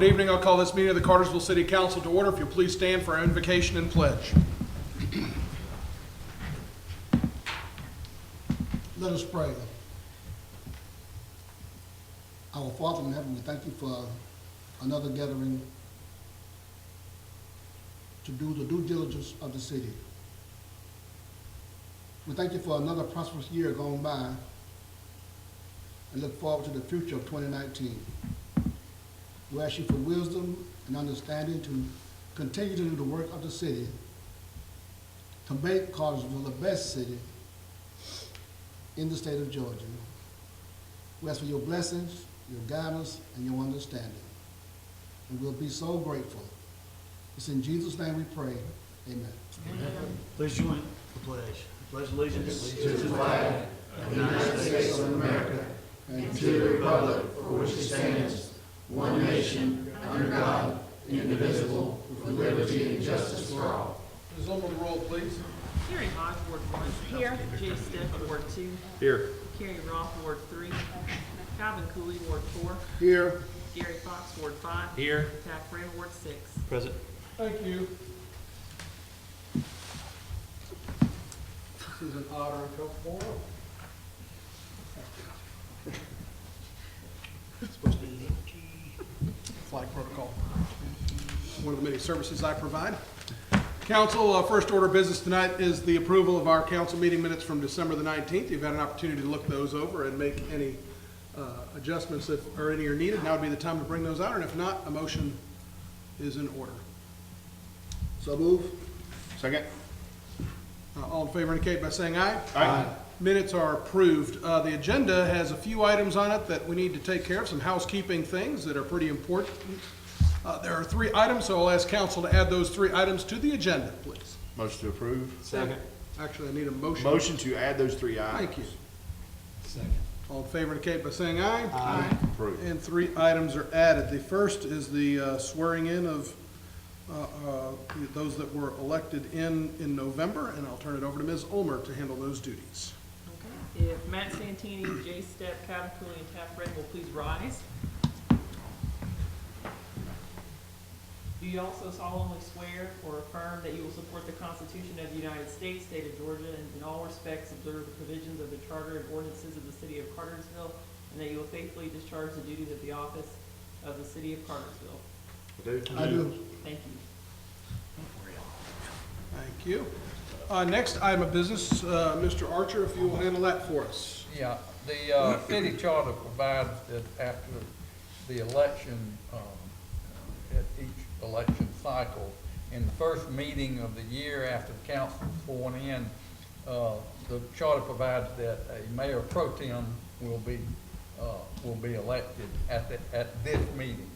Good evening. I'll call this meeting of the Cartersville City Council to order. If you'll please stand for our invocation and pledge. Let us pray. Our Father in heaven, we thank you for another gathering to do the due diligence of the city. We thank you for another prosperous year gone by and look forward to the future of 2019. We ask you for wisdom and understanding to continue to do the work of the city to make Cartersville the best city in the state of Georgia. We ask for your blessings, your guidance, and your understanding. And we'll be so grateful. It's in Jesus' name we pray. Amen. Amen. Please join the pledge. Pledge allegiance to the flag of the United States of America and to the republic for which it stands, one nation, under God, indivisible, with liberty and justice for all. Ms. Ulmer, the roll, please. Carrie Hodge, Ward 1. Here. Jay Steph, Ward 2. Here. Carrie Roth, Ward 3. Calvin Cooley, Ward 4. Here. Gary Fox, Ward 5. Here. Tack Ram, Ward 6. Present. Thank you. This is an honor and comfortable room. Supposed to be flag protocol. One of the many services I provide. Council, first order of business tonight is the approval of our council meeting minutes from December the 19th. You've had an opportunity to look those over and make any adjustments if or any are needed. Now would be the time to bring those out, and if not, a motion is in order. So move. Second. All in favor indicate by saying aye. Aye. Minutes are approved. The agenda has a few items on it that we need to take care of, some housekeeping things that are pretty important. There are 3 items, so I'll ask council to add those 3 items to the agenda, please. Motion to approve. Second. Actually, I need a motion. Motion to add those 3 items. Thank you. Second. All in favor indicate by saying aye. Aye. Approved. And 3 items are added. The first is the swearing in of those that were elected in November, and I'll turn it over to Ms. Ulmer to handle those duties. Okay. If Matt Santini, Jay Steph, Calvin Cooley, and Tack Ram will please rise. Do you also solemnly swear or affirm that you will support the Constitution of the United States, state of Georgia, and in all respects observe the provisions of the charter and ordinances of the city of Cartersville, and that you will faithfully discharge the duties of the office of the city of Cartersville? I do. Thank you. Thank you. Next item of business, Mr. Archer, if you will handle that for us. Yeah, the city charter provides that after the election, at each election cycle, in the first meeting of the year after the council is sworn in, the charter provides that a mayor pro tem will be elected at this meeting.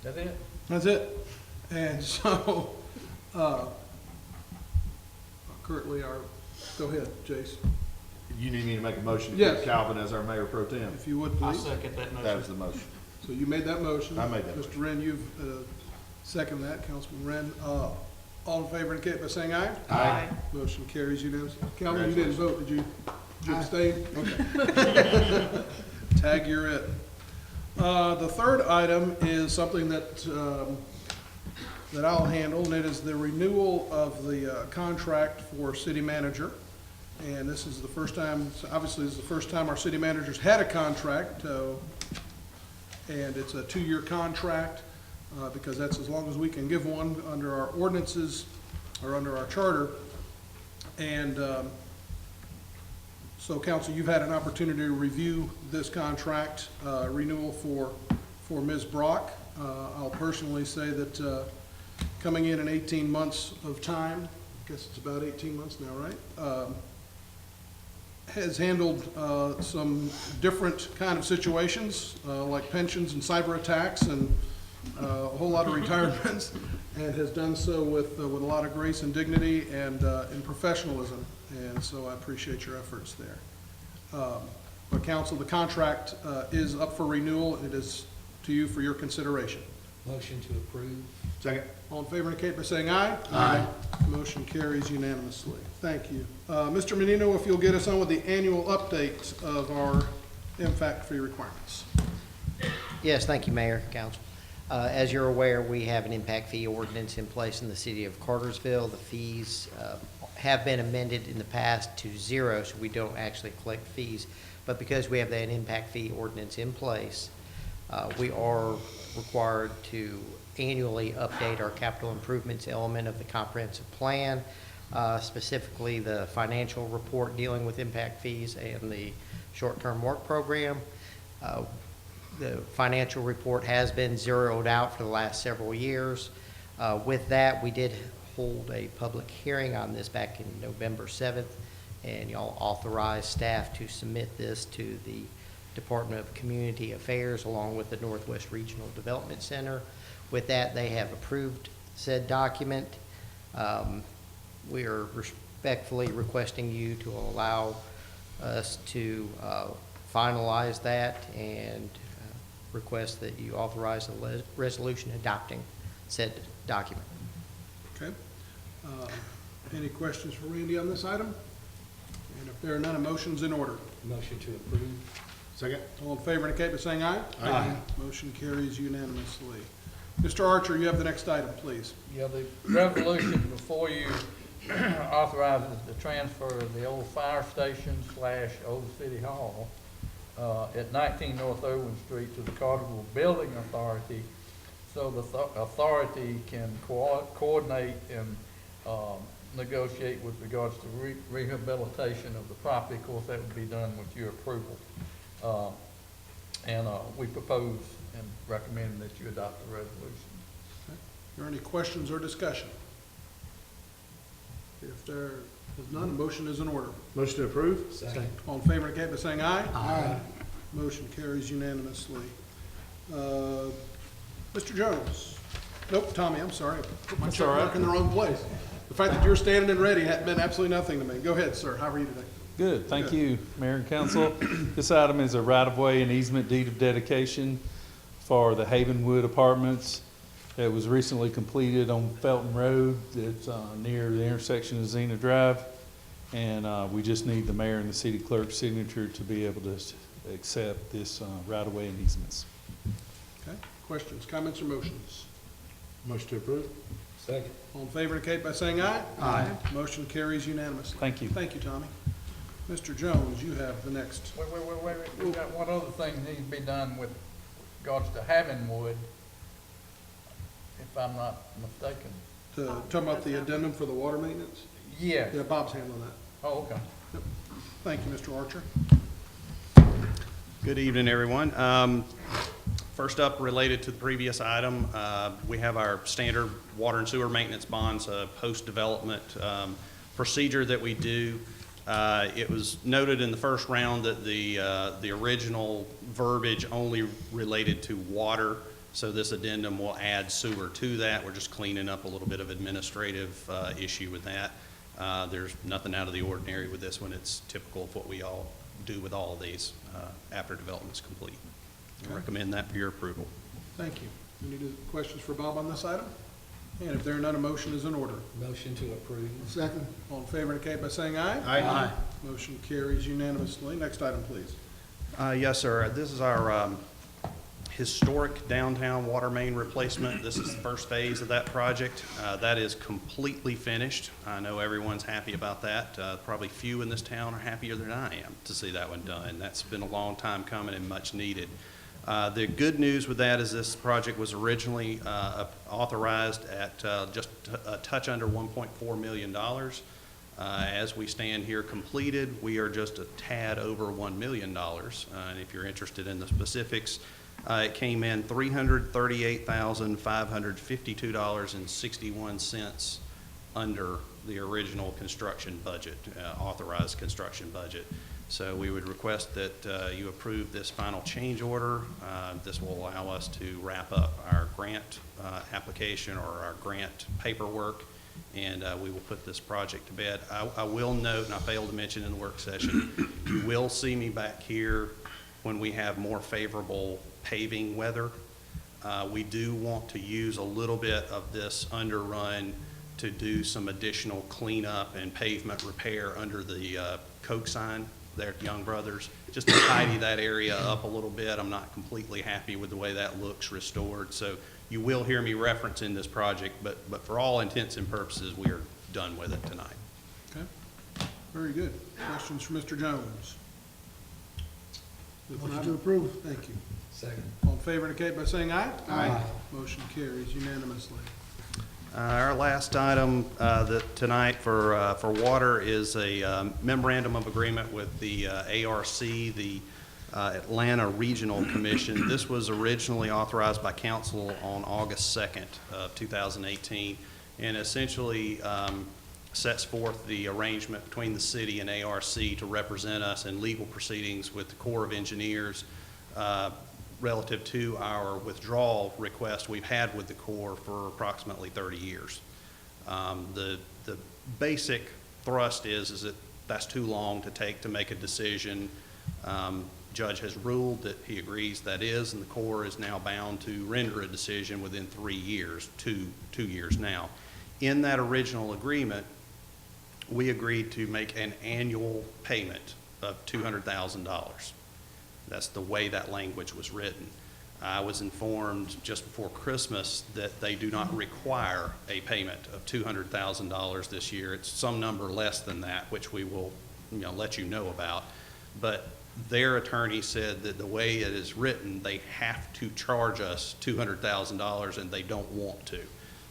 That's it? That's it. And so, currently go ahead, Jace, You need me to make a motion to Yes. put Calvin as our mayor pro tem? if you would, I please. second that That motion. was the motion. So you made that motion. I made that Mr. Wren, you've seconded that, Councilman Wren. All in favor indicate by saying aye. Aye. Motion carries unanimously. Calvin, you didn't vote, did you? Did you abstain? Okay. Tag, you're it. The third item is something that I'll handle, and it is the renewal of the contract for city manager. And this is the first time, obviously, this is the first time our city manager's had a contract, and it's a 2-year contract, because that's as long as we can give one under our ordinances or under our charter. And so, council, you've had an opportunity to review this contract renewal for Ms. Brock. I'll personally say that coming in 18 months of time, I guess it's about 18 months now, right? Has handled some different kind of situations, like pensions and cyber attacks and a whole lot of retirements, and has done so with a lot of grace and dignity and professionalism. And so I appreciate your efforts there. But council, the contract is up for renewal. It is to you for your consideration. Motion to approve. Second. All in favor indicate by saying aye. Aye. Motion carries unanimously. Thank you. Mr. Menino, if you'll get us on with the annual update of our impact fee requirements. Yes, thank you, Mayor, Council. As you're aware, we have an impact fee ordinance in place in the city of Cartersville. The fees have been amended in the past to zero, so we don't actually collect fees. But because we have that impact fee ordinance in place, we are required to annually update our capital improvements element of the comprehensive plan, specifically the financial report dealing with impact fees and the short-term work program. The financial report has been zeroed out for the last several years. With that, we did hold a public hearing on this back in November 7th, and y'all authorized staff to submit this to the Department of Community Affairs along with the Northwest Regional Development Center. With that, they have approved said document. We are respectfully requesting you to allow us to finalize that and request that you authorize a resolution adopting said document. Okay. Any questions for Randy on this item? And if there are none, a motion's in order. Motion to approve. Second. All in favor indicate by saying aye. Aye. Motion carries unanimously. Mr. Archer, you have the next item, please. Yeah, the resolution before you authorizes the transfer of the old fire station / old city hall at 19 North Irwin Street to the Cartersville Building Authority, so the authority can coordinate and negotiate with regards to rehabilitation of the property. Of course, that would be done with your approval. And we propose and recommend that you adopt the resolution. Are there any questions or discussion? If there is none, a motion is in order. Motion to approve. Second. All in favor indicate by saying aye. Aye. Motion carries unanimously. Mr. Jones? Nope, Tommy, I'm sorry. I put my check mark in the wrong place. The fact that you're standing and ready had meant absolutely nothing to me. Go ahead, sir. How are you today? Good, thank Good. you, Mayor and Council. This item is a right-of-way and easement deed of dedication for the Havenwood Apartments that was recently completed on Felton Road. It's near the intersection of Xena Drive. And we just need the mayor and the city clerk's signature to be able to accept this right-of-way and easements. Okay. Questions, comments, or motions? Motion to approve. Second. All in favor indicate by saying aye. Aye. Motion carries unanimously. Thank you. Thank you, Tommy. Mr. Jones, you have the next. Wait, we got one other thing that needs to be done with regards to Havenwood, if I'm not mistaken. Talking about the addendum for the water maintenance? Yeah. Yeah, Bob's handling that. Oh, okay. Thank you, Mr. Archer. Good evening, everyone. First up, related to the previous item, we have our standard water and sewer maintenance bonds, post-development procedure that we do. It was noted in the first round that the original verbiage only related to water, so this addendum will add sewer to that. We're just cleaning up a little bit of administrative issue with that. There's nothing out of the ordinary with this one. It's typical of what we all do with all of these after development's complete. I recommend that for your approval. Thank you. Any questions for Bob on this item? And if there are none, a motion is in order. Motion to approve. Second. All in favor indicate by saying aye. Aye. Motion carries unanimously. Next item, please. Yes, sir. This is our historic downtown water main replacement. This is the first phase of that project. That is completely finished. I know everyone's happy about that. Probably few in this town are happier than I am to see that one done. That's been a long time coming and much needed. The good news with that is this project was originally authorized at just a touch under $1.4 million. As we stand here completed, we are just a tad over $1 million. And if you're interested in the specifics, it came in $338,552.61 under the original construction budget, authorized construction budget. So we would request that you approve this final change order. This will allow us to wrap up our grant application or our grant paperwork, and we will put this project to bed. I will note, and I failed to mention in the work session, you will see me back here when we have more favorable paving weather. We do want to use a little bit of this underrun to do some additional cleanup and pavement repair under the Coke sign their young brothers, just to tidy that area up a little bit. I'm not completely happy with the way that looks restored. So you will hear me referencing this project, but for all intents and purposes, we are done with it tonight. Okay, very good. Questions for Mr. Jones? If Motion not, to approve. thank you. Second. All in favor indicate by saying aye. Aye. Motion carries unanimously. Our last item tonight for water is a memorandum of agreement with the ARC, the Atlanta Regional Commission. This was originally authorized by council on August 2nd of 2018, and essentially sets forth the arrangement between the city and ARC to represent us in legal proceedings with the Corps of Engineers relative to our withdrawal request we've had with the Corps for approximately 30 years. The basic thrust is that that's too long to take to make a decision. Judge has ruled that he agrees that is, and the Corps is now bound to render a decision within 3 years, two years now. In that original agreement, we agreed to make an annual payment of $200,000. That's the way that language was written. I was informed just before Christmas that they do not require a payment of $200,000 this year. It's some number less than that, which we will, let you know about. But their attorney said that the way it is written, they have to charge us $200,000, and they don't want to.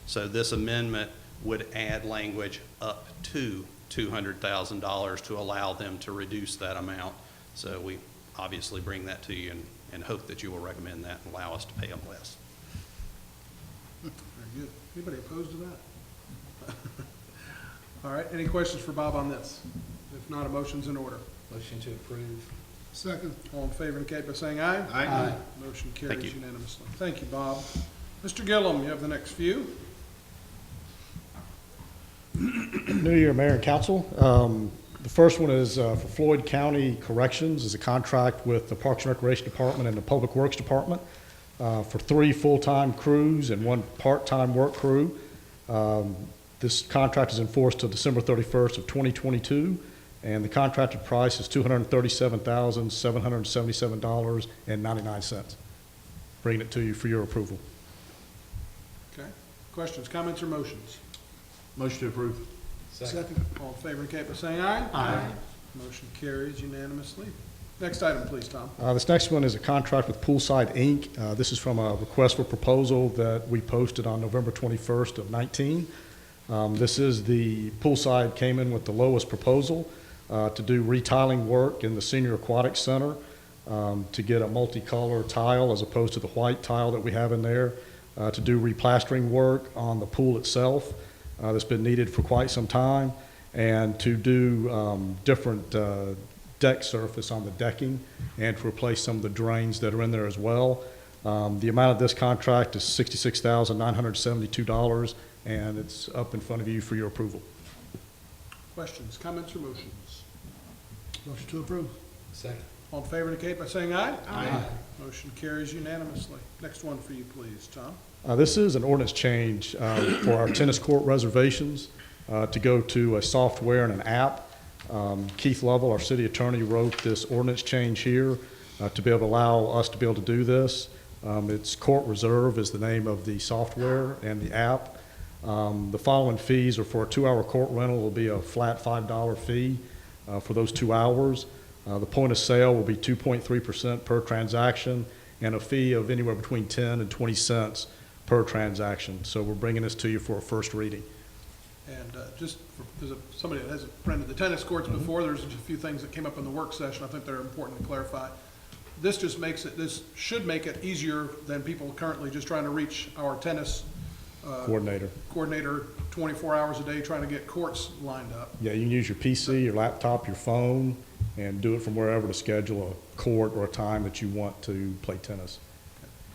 So this amendment would add language up to $200,000 to allow them to reduce that amount. So we obviously bring that to you and hope that you will recommend that and allow us to pay them less. Very good. Anybody opposed to that? All right, any questions for Bob on this? If not, a motion's in order. Motion to approve. Second. All in favor indicate by saying aye. Aye. Motion Thank carries you. unanimously. Thank you, Bob. Mr. Gillum, you have the next few. New Year, Mayor and Council. The first one is for Floyd County Corrections, is a contract with the Parks and Recreation Department and the Public Works Department for 3 full-time crews and 1 part-time work crew. This contract is in force till December 31st of 2022, and the contracted price is $237,777.99. Bringing it to you for your approval. Okay. Questions, comments, or motions? Motion to approve. Second. All in favor indicate by saying aye. Aye. Motion carries unanimously. Next item, please, Tom. This next one is a contract with Poolside Inc. This is from a request for proposal that we posted on November 21st of 19. This is the Poolside came in with the lowest proposal to do retiling work in the Senior Aquatic Center to get a multicolor tile as opposed to the white tile that we have in there, to do replastering work on the pool itself that's been needed for quite some time, and to do different deck surface on the decking and to replace some of the drains that are in there as well. The amount of this contract is $66,972, and it's up in front of you for your approval. Questions, comments, or motions? Motion to approve. Second. All in favor indicate by saying aye. Aye. Motion carries unanimously. Next one for you, please, Tom. This is an ordinance change for our tennis court reservations to go to a software and an app. Keith Lovell, our city attorney, wrote this ordinance change here to be able to allow us to be able to do this. It's Court Reserve is the name of the software and the app. The following fees are for a 2-hour court rental will be a flat $5 fee for those 2 hours. The point of sale will be 2.3% per transaction, and a fee of anywhere between 10 and 20 cents per transaction. So we're bringing this to you for a first reading. And just because somebody that hasn't rented the tennis courts before, there's a few things that came up in the work session I think they're important to clarify. This just makes it, this should make it easier than people currently just trying to reach our tennis Coordinator. coordinator 24 hours a day trying to get courts lined up. Yeah, you can use your PC, your laptop, your phone, and do it from wherever to schedule a court or a time that you want to play tennis.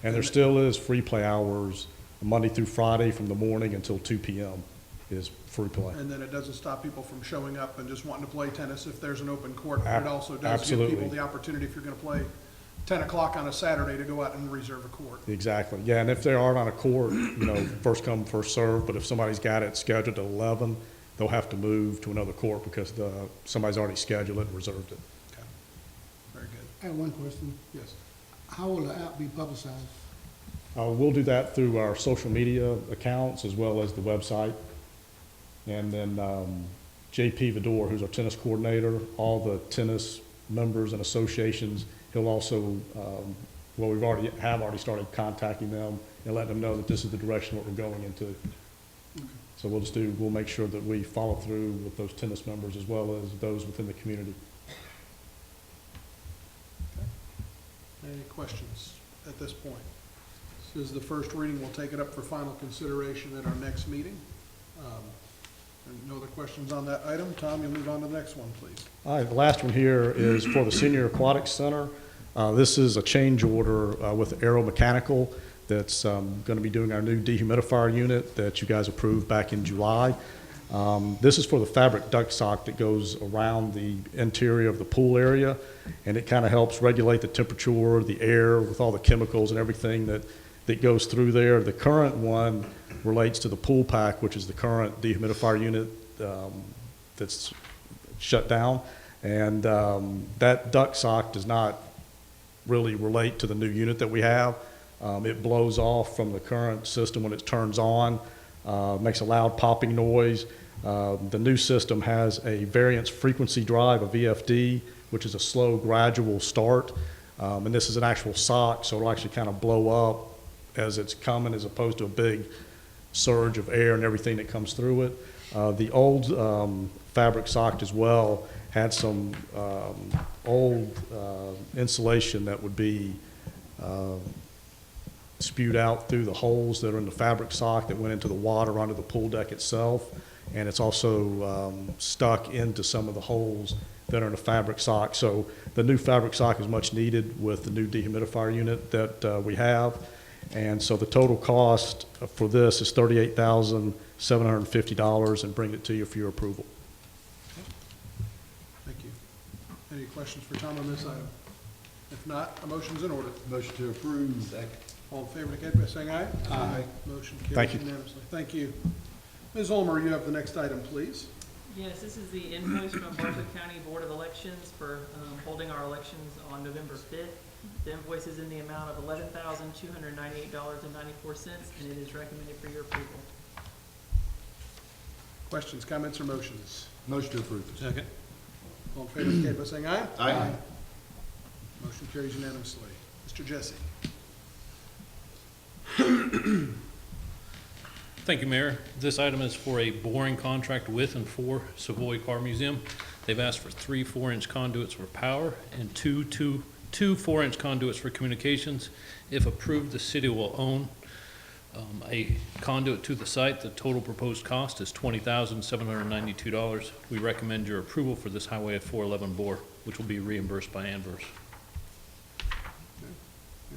And there still is free play hours, Monday through Friday from the morning until 2 p.m. is free play. And then it doesn't stop people from showing up and just wanting to play tennis if there's an open court. But it also does give Absolutely. people the opportunity, if you're going to play 10 o'clock on a Saturday, to go out and reserve a court. Exactly. Yeah, and if they aren't on a court, first come, first serve, but if somebody's got it scheduled at 11, they'll have to move to another court because somebody's already scheduled it and reserved it. Okay. I have one question. Yes. How will the app be publicized? We'll do that through our social media accounts as well as the website. And then JP Vidor, who's our tennis coordinator, all the tennis members and associations, he'll also, well, we've already started contacting them and letting them know that this is the direction what we're going into. So we'll make sure that we follow through with those tennis members as well as those within the community. Any questions at this point? This is the first reading. We'll take it up for final consideration at our next meeting. And no other questions on that item. Tom, you'll move on to the next one, please. All right, the last one here is for the Senior Aquatics Center. This is a change order with Aero Mechanical that's going to be doing our new dehumidifier unit that you guys approved back in July. This is for the fabric duct sock that goes around the interior of the pool area, and it kind of helps regulate the temperature, the air with all the chemicals and everything that goes through there. The current one relates to the pool pack, which is the current dehumidifier unit that's shut down. And that duct sock does not really relate to the new unit that we have. It blows off from the current system when it turns on, makes a loud popping noise. The new system has a variance frequency drive, a VFD, which is a slow, gradual start. And this is an actual sock, so it'll actually kind of blow up as it's coming, as opposed to a big surge of air and everything that comes through it. The old fabric sock as well had some old insulation that would be spewed out through the holes that are in the fabric sock that went into the water under the pool deck itself. And it's also stuck into some of the holes that are in the fabric sock. So the new fabric sock is much needed with the new dehumidifier unit that we have. And so the total cost for this is $38,750, and bring it to you for your approval. Thank you. Any questions for Tom on this item? If not, a motion's in order. Motion to approve. Second. All in favor indicate by saying aye. Aye. Motion Thank carries you. unanimously. Thank you. Ms. Ulmer, you have the next item, please. Yes, this is the invoice from Bartow County Board of Elections for holding our elections on November 5th. The invoice is in the amount of $11,298.94, and it is recommended for your approval. Questions, comments, or motions? Motion to approve. Second. All in favor indicate by saying aye. Aye. Motion carries unanimously. Mr. Jesse. Thank you, Mayor. This item is for a boring contract with and for Savoy Car Museum. They've asked for 3 4-inch conduits for power and two 4-inch conduits for communications. If approved, the city will own a conduit to the site. The total proposed cost is $20,792. We recommend your approval for this Highway 411 bore, which will be reimbursed by Anvers.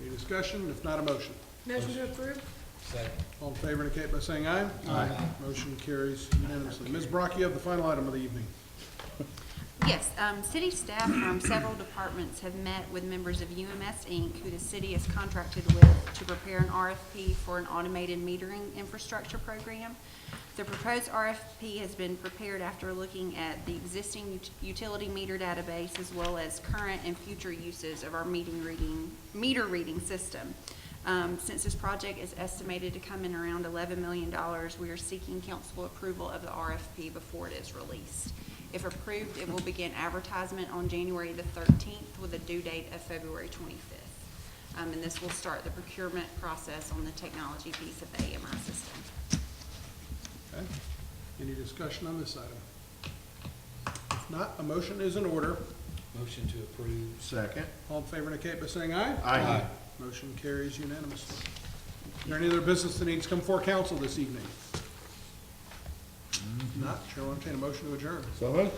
Any discussion? If not, a motion. Motion to approve? Second. All in favor indicate by saying aye. Aye. Motion carries unanimously. Ms. Brock, you have the final item of the evening. Yes, city staff from several departments have met with members of UMS Inc., who the city has contracted with to prepare an RFP for an automated metering infrastructure program. The proposed RFP has been prepared after looking at the existing utility meter database as well as current and future uses of our meter reading system. Since this project is estimated to come in around $11 million, we are seeking council approval of the RFP before it is released. If approved, it will begin advertisement on January the 13th with a due date of February 25th. And this will start the procurement process on the technology piece of the AMI system. Okay. Any discussion on this item? If not, a motion is in order. Motion to approve. Second. All in favor indicate by saying aye. Aye. Motion carries unanimously. Is there any other business that needs to come before council this evening? If not, Chair will entertain a motion to adjourn. So moved.